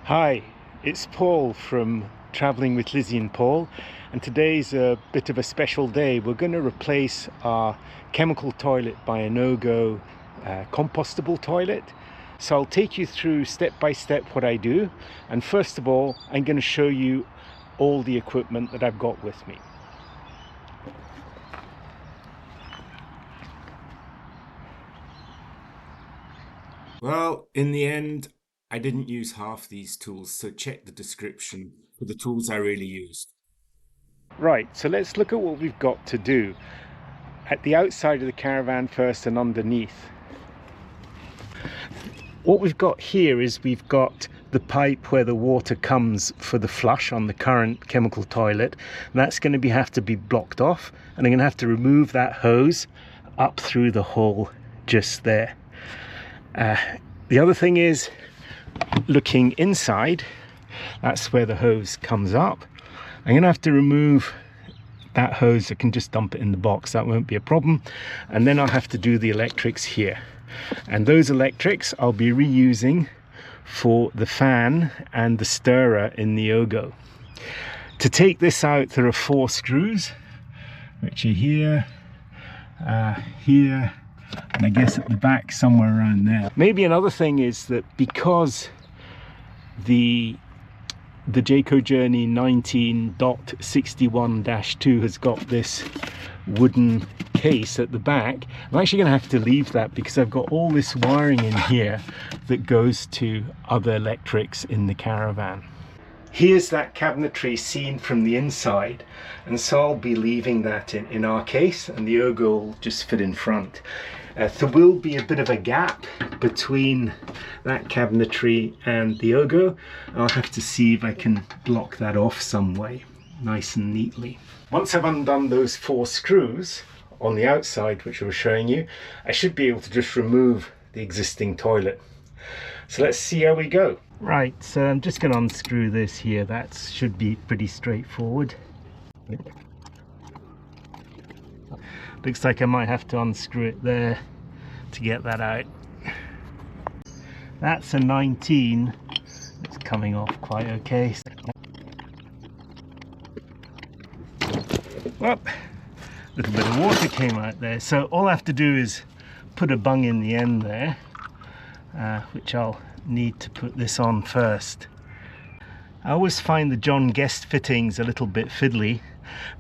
Hi, it's Paul from Traveling with Lizzie and Paul, and today's a bit of a special day. We're going to replace our chemical toilet by an Ogo compostable toilet. So I'll take you through step by step what I do, and first of all I'm going to show you all the equipment that I've got with me. Well, in the end, I didn't use half these tools, so check the description for the tools I really used. Right, so let's look at what we've got to do at the outside of the caravan first and underneath. What we've got here is we've got the pipe where the water comes for the flush on the current chemical toilet, and that's going to have to be blocked off, and I'm going to have to remove that hose up through the hole just there. The other thing is, looking inside, that's where the hose comes up. I'm going to have to remove that hose. I can just dump it in the box, that won't be a problem. And then I'll have to do the electrics here, and those electrics I'll be reusing for the fan and the stirrer in the Ogo. To take this out, there are 4 screws, which are here, here, and I guess at the back somewhere around there. Maybe another thing is that because the Jayco Journey 19.61-2 has got this wooden case at the back, I'm actually going to have to leave that because I've got all this wiring in here that goes to other electrics in the caravan. Here's that cabinetry seen from the inside, and so I'll be leaving that in our case, and the Ogo will just fit in front. There will be a bit of a gap between that cabinetry and the Ogo. I'll have to see if I can block that off some way, nice and neatly. Once I've undone those 4 screws on the outside, which I was showing you, I should be able to just remove the existing toilet. So let's see how we go. Right, so I'm just going to unscrew this here. That should be pretty straightforward. Looks like I might have to unscrew it there to get that out. That's a 19. It's coming off quite okay. Well, a little bit of water came out there, so all I have to do is put a bung in the end there, which I'll need to put this on first. I always find the John Guest fittings a little bit fiddly,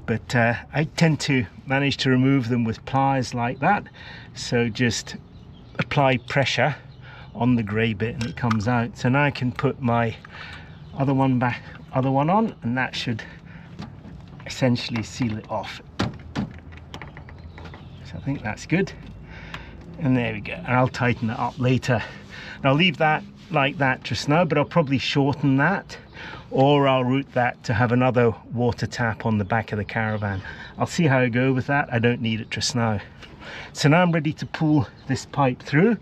but I tend to manage to remove them with pliers like that. So just apply pressure on the grey bit and it comes out. So now I can put my other one on, and that should essentially seal it off. So I think that's good, and there we go. And I'll tighten it up later. And I'll leave that like that just now, but I'll probably shorten that, or I'll route that to have another water tap on the back of the caravan. I'll see how I go with that. I don't need it just now. So now I'm ready to pull this pipe through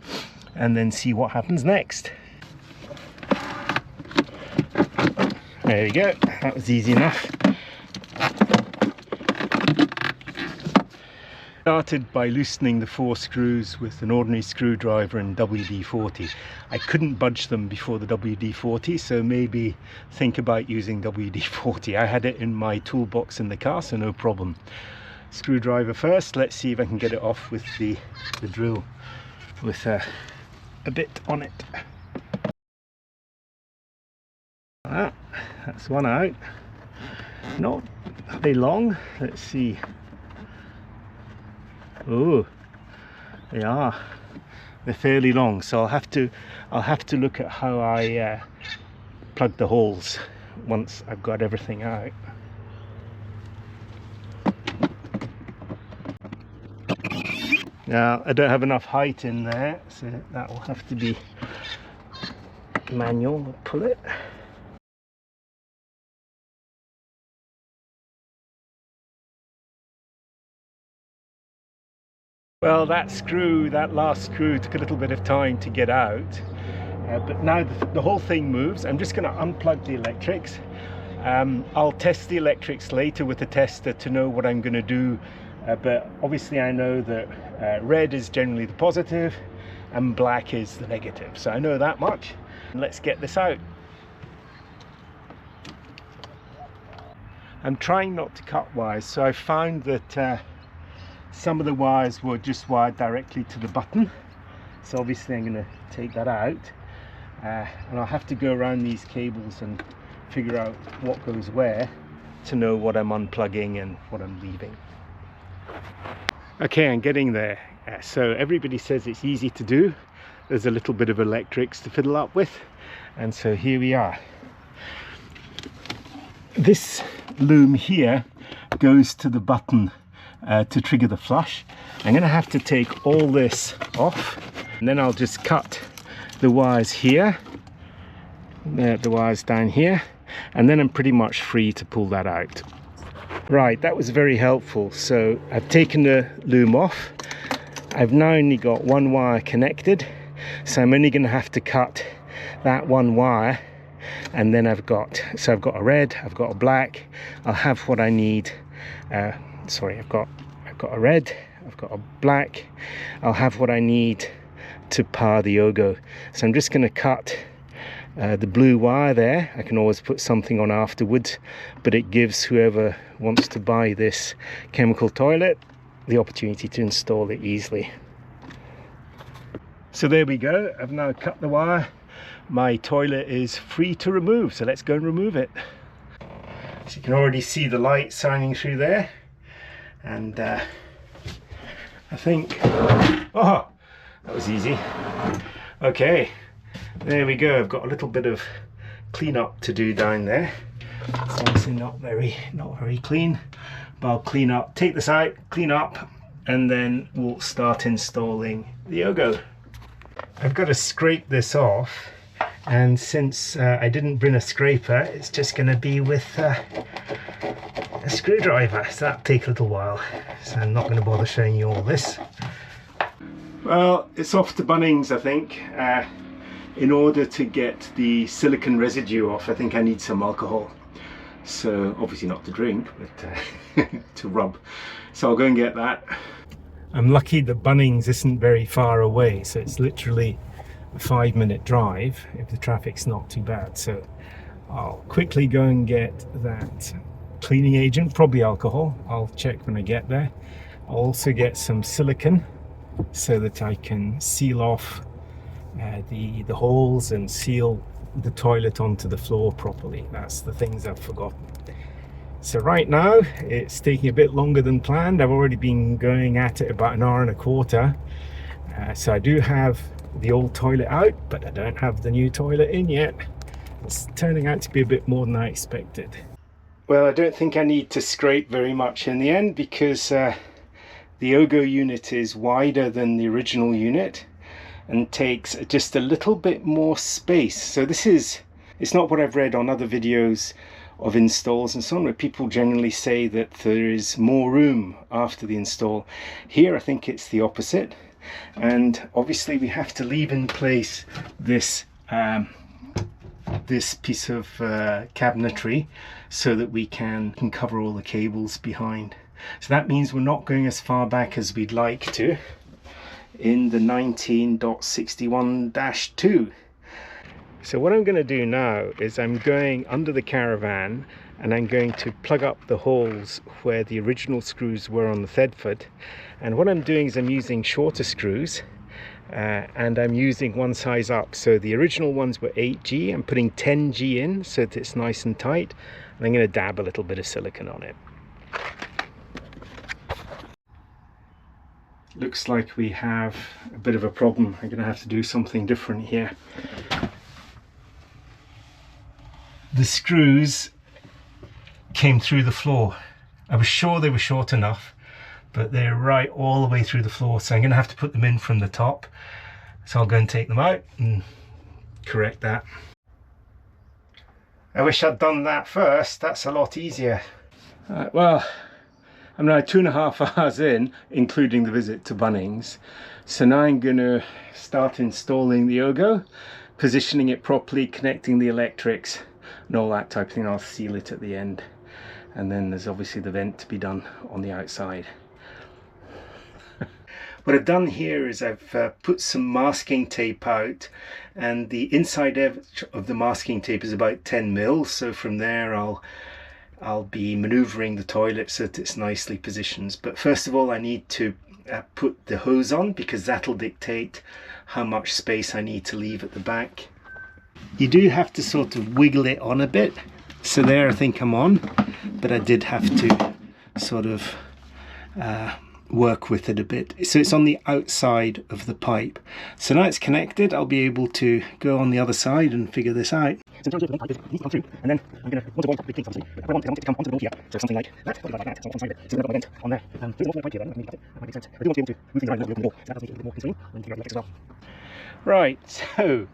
and then see what happens next. There we go, that was easy enough. Started by loosening the 4 screws with an ordinary screwdriver and WD-40. I couldn't budge them before the WD-40, so maybe think about using WD-40. I had it in my toolbox in the car, so no problem. Screwdriver first. Let's see if I can get it off with the drill with a bit on it. That's one out. Not very long. Let's see. Oh, they are. They're fairly long, so I'll have to look at how I plug the holes once I've got everything out. Now I don't have enough height in there, so that will have to be manual. I'll pull it. Well, that last screw took a little bit of time to get out, but now the whole thing moves. I'm just going to unplug the electrics. I'll test the electrics later with the tester to know what I'm going to do, but obviously I know that red is generally the positive and black is the negative, so I know that much. Let's get this out. I'm trying not to cut wires, so I found that some of the wires were just wired directly to the button. So obviously I'm going to take that out, and I'll have to go around these cables and figure out what goes where to know what I'm unplugging and what I'm leaving. Okay, I'm getting there. So everybody says it's easy to do. There's a little bit of electrics to fiddle up with, and so here we are. This loom here goes to the button to trigger the flush. I'm going to have to take all this off, and then I'll just cut the wires here, the wires down here, and then I'm pretty much free to pull that out. Right, that was very helpful. So I've taken the loom off. I've now only got one wire connected, so I'm only going to have to cut that one wire, and then I've got a red, I've got a black, I'll have what I need. Sorry, I've got a red, I've got a black, I'll have what I need to power the Ogo. So I'm just going to cut the blue wire there. I can always put something on afterwards, but it gives whoever wants to buy this chemical toilet the opportunity to install it easily. So there we go, I've now cut the wire. My toilet is free to remove, so let's go and remove it. So you can already see the light shining through there, and I think, oh, that was easy. Okay, there we go. I've got a little bit of cleanup to do down there. It's obviously not very clean, but I'll clean up, take this out, clean up, and then we'll start installing the Ogo. I've got to scrape this off, and since I didn't bring a scraper, it's just going to be with a screwdriver, so that'll take a little while, so I'm not going to bother showing you all this. Well, it's off to Bunnings, I think. In order to get the silicone residue off, I think I need some alcohol. So obviously not to drink, but to rub. So I'll go and get that. I'm lucky that Bunnings isn't very far away, so it's literally a 5-minute drive if the traffic's not too bad. So I'll quickly go and get that cleaning agent, probably alcohol. I'll check when I get there. I'll also get some silicone so that I can seal off the holes and seal the toilet onto the floor properly. That's the things I've forgotten. So right now it's taking a bit longer than planned. I've already been going at it about an hour and a quarter. So I do have the old toilet out, but I don't have the new toilet in yet. It's turning out to be a bit more than I expected. Well, I don't think I need to scrape very much in the end, because the Ogo unit is wider than the original unit and takes just a little bit more space. So it's not what I've read on other videos of installs and so on, where people generally say that there is more room after the install. Here I think it's the opposite, and obviously we have to leave in place this this piece of cabinetry so that we can cover all the cables behind. So that means we're not going as far back as we'd like to in the 19.61-2. So what I'm going to do now is I'm going under the caravan and I'm going to plug up the holes where the original screws were on the Thetford. And what I'm doing is I'm using shorter screws and I'm using one size up. So the original ones were 8G, I'm putting 10G in so that it's nice and tight, and I'm going to dab a little bit of silicone on it. Looks like we have a bit of a problem. I'm going to have to do something different here. The screws came through the floor. I was sure they were short enough, but they're right all the way through the floor, so I'm going to have to put them in from the top. So I'll go and take them out and correct that. I wish I'd done that first. That's a lot easier. Well, I'm now 2.5 hours in, including the visit to Bunnings. So now I'm going to start installing the Ogo, positioning it properly, connecting the electrics and all that type of thing. I'll seal it at the end, and then there's obviously the vent to be done on the outside. What I've done here is I've put some masking tape out, and the inside edge of the masking tape is about 10 mil. So from there I'll I'll be maneuvering the toilet so that it's nicely positioned. But first of all, I need to put the hose on, because that'll dictate how much space I need to leave at the back. You do have to sort of wiggle it on a bit. So there, I think I'm on, but I did have to sort of work with it a bit. So it's on the outside of the pipe. So now it's connected, I'll be able to go on the other side and figure this out. So the pipe needs to come through, and then I'm going to want to want big things obviously. But I want it to come onto the board here, so something like that, like that, on the side of it. So I'm going to put a vent on there. There's a pipe here, then I mean, that might make sense. I do want to be able to move things around and open the door, so that does make it a bit more concerning and figure out the electrics as well. Right, so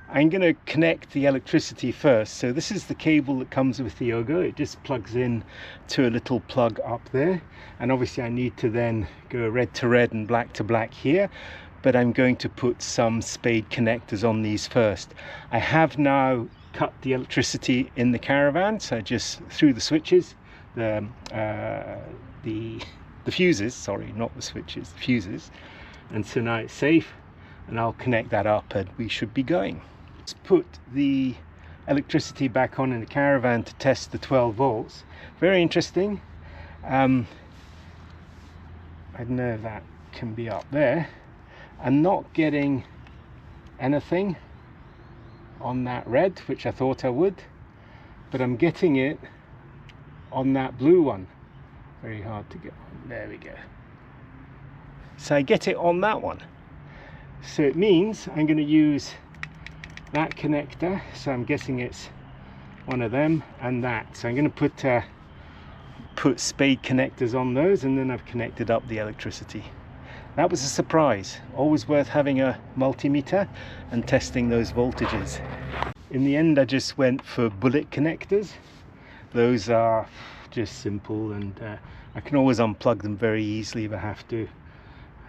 I'm going to connect the electricity first. So this is the cable that comes with the Ogo. It just plugs in to a little plug up there, and obviously I need to then go red to red and black to black here, but I'm going to put some spade connectors on these first. I have now cut the electricity in the caravan, so I just threw the switches, the fuses, sorry, not the switches, the fuses, and so now it's safe, and I'll connect that up and we should be going. Let's put the electricity back on in the caravan to test the 12 volts. Very interesting. I don't know if that can be up there. I'm not getting anything on that red, which I thought I would, but I'm getting it on that blue one. Very hard to get on. There we go. So I get it on that one. So it means I'm going to use that connector, so I'm guessing it's one of them and that. So I'm going to put spade connectors on those, and then I've connected up the electricity. That was a surprise. Always worth having a multimeter and testing those voltages. In the end, I just went for bullet connectors. Those are just simple, and I can always unplug them very easily if I have to.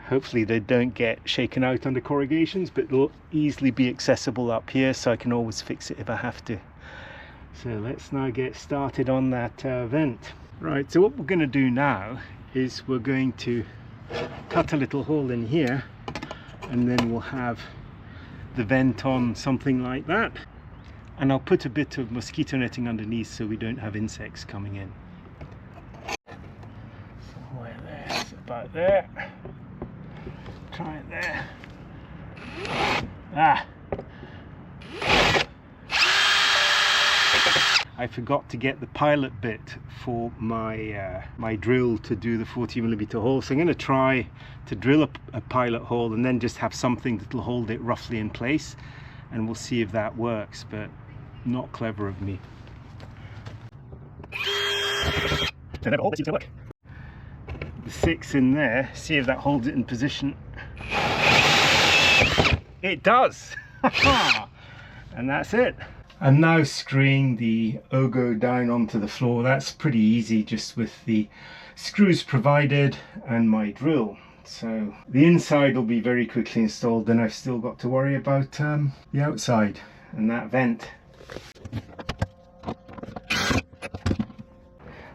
Hopefully they don't get shaken out under corrugations, but they'll easily be accessible up here, so I can always fix it if I have to. So let's now get started on that vent. Right, so what we're going to do now is we're going to cut a little hole in here, and then we'll have the vent on something like that, and I'll put a bit of mosquito netting underneath so we don't have insects coming in. Somewhere there, it's about there. Try it there. I forgot to get the pilot bit for my my drill to do the 40mm hole, so I'm going to try to drill a pilot hole and then just have something that will hold it roughly in place, and we'll see if that works, but not clever of me. All seems to work. The 6 in there, see if that holds it in position. It does! And that's it. I'm now screwing the Ogo down onto the floor. That's pretty easy, just with the screws provided and my drill. So the inside will be very quickly installed, then I've still got to worry about the outside and that vent.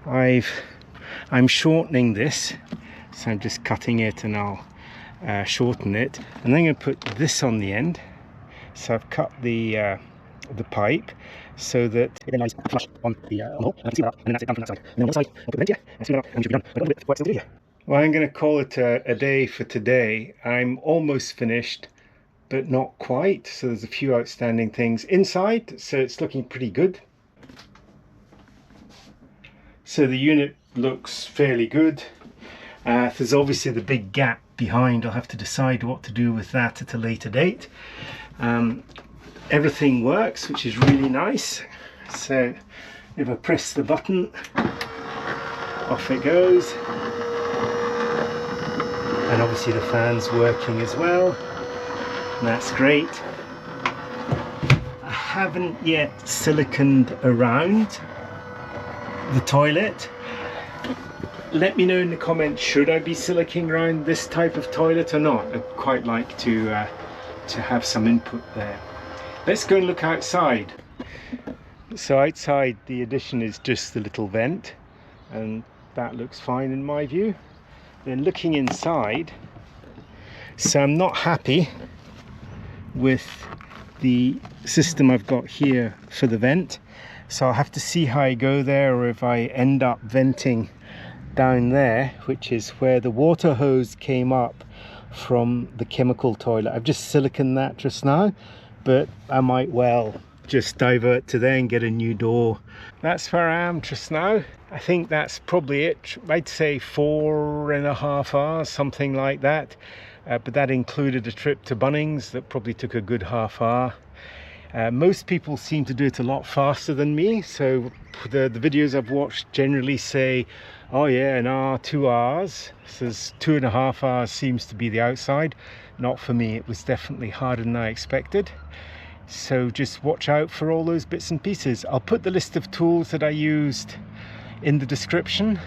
I'm shortening this, so I'm just cutting it, and I'll shorten it, and then I'm going to put this on the end. So I've cut the pipe so that it then lies flush on the hole, and I can see that, and then that's it done from that side. And then on the side, I'll put the vent here, and seal it up, and we should be done. But I've got a bit of work still to do here. Well, I'm going to call it a day for today. I'm almost finished, but not quite. So there's a few outstanding things inside, so it's looking pretty good. So the unit looks fairly good. There's obviously the big gap behind. I'll have to decide what to do with that at a later date. Everything works, which is really nice. So if I press the button, off it goes. And obviously the fan's working as well, and that's great. I haven't yet siliconed around the toilet. Let me know in the comments, should I be siliconing around this type of toilet or not? I'd quite like to have some input there. Let's go and look outside. So outside the addition is just the little vent, and that looks fine in my view. Then looking inside, so I'm not happy with the system I've got here for the vent. So I'll have to see how I go there, or if I end up venting down there, which is where the water hose came up from the chemical toilet. I've just siliconed that just now, but I might well just divert to there and get a new door. That's where I am just now. I think that's probably it. I'd say 4.5 hours, something like that. But that included a trip to Bunnings that probably took a good half hour. Most people seem to do it a lot faster than me, so the videos I've watched generally say, oh yeah, an hour, 2 hours. So 2.5 hours seems to be the outside. Not for me. It was definitely harder than I expected. So just watch out for all those bits and pieces. I'll put the list of tools that I used in the description.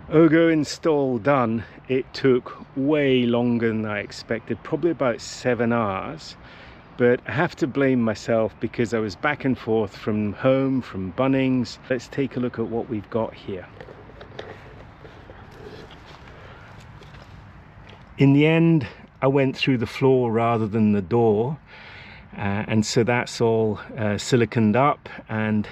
Ogo install done. It took way longer than I expected, probably about 7 hours. But I have to blame myself because I was back and forth from home, from Bunnings. Let's take a look at what we've got here. In the end, I went through the floor rather than the door, and so that's all siliconed up and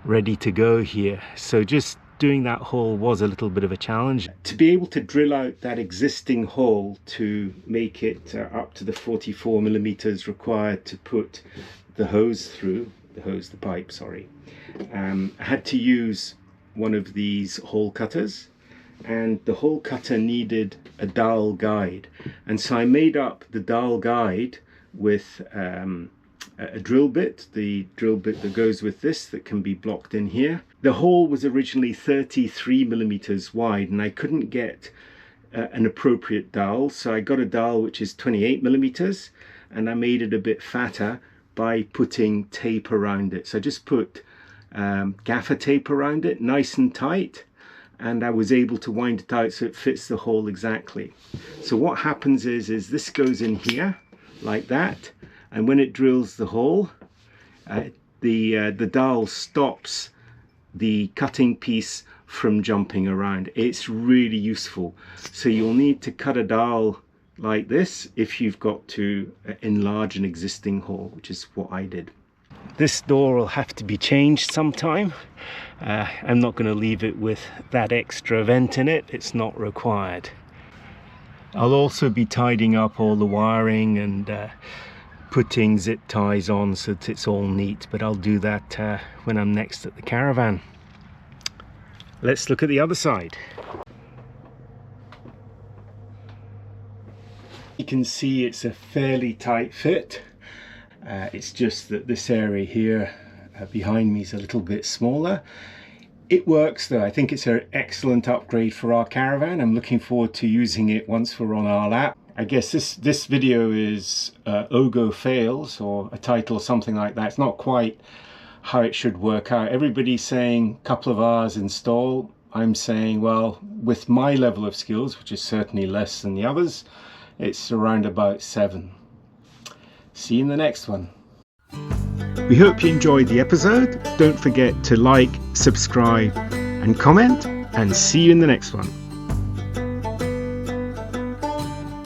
ready to go here. So just doing that hole was a little bit of a challenge. To be able to drill out that existing hole to make it up to the 44 millimeters required to put the hose through, the pipe, sorry, I had to use one of these hole cutters, and the hole cutter needed a dowel guide, and so I made up the dowel guide with a drill bit, the drill bit that goes with this that can be blocked in here. The hole was originally 33 millimeters wide, and I couldn't get an appropriate dowel, so I got a dowel which is 28 millimeters, and I made it a bit fatter by putting tape around it. So I just put gaffer tape around it, nice and tight, and I was able to wind it out so it fits the hole exactly. So what happens is this goes in here like that, and when it drills the hole, the dowel stops the cutting piece from jumping around. It's really useful. So you'll need to cut a dowel like this if you've got to enlarge an existing hole, which is what I did. This door will have to be changed sometime. I'm not going to leave it with that extra vent in it. It's not required. I'll also be tidying up all the wiring and putting zip ties on so that it's all neat, but I'll do that when I'm next at the caravan. Let's look at the other side. You can see it's a fairly tight fit. It's just that this area here behind me is a little bit smaller. It works though. I think it's an excellent upgrade for our caravan. I'm looking forward to using it once we're on our lap. I guess this video is Ogo fails, or a title or something like that. It's not quite how it should work out. Everybody's saying a couple of hours install. I'm saying, well, with my level of skills, which is certainly less than the others, it's around about 7. See you in the next one. We hope you enjoyed the episode. Don't forget to like, subscribe and comment, and see you in the next one.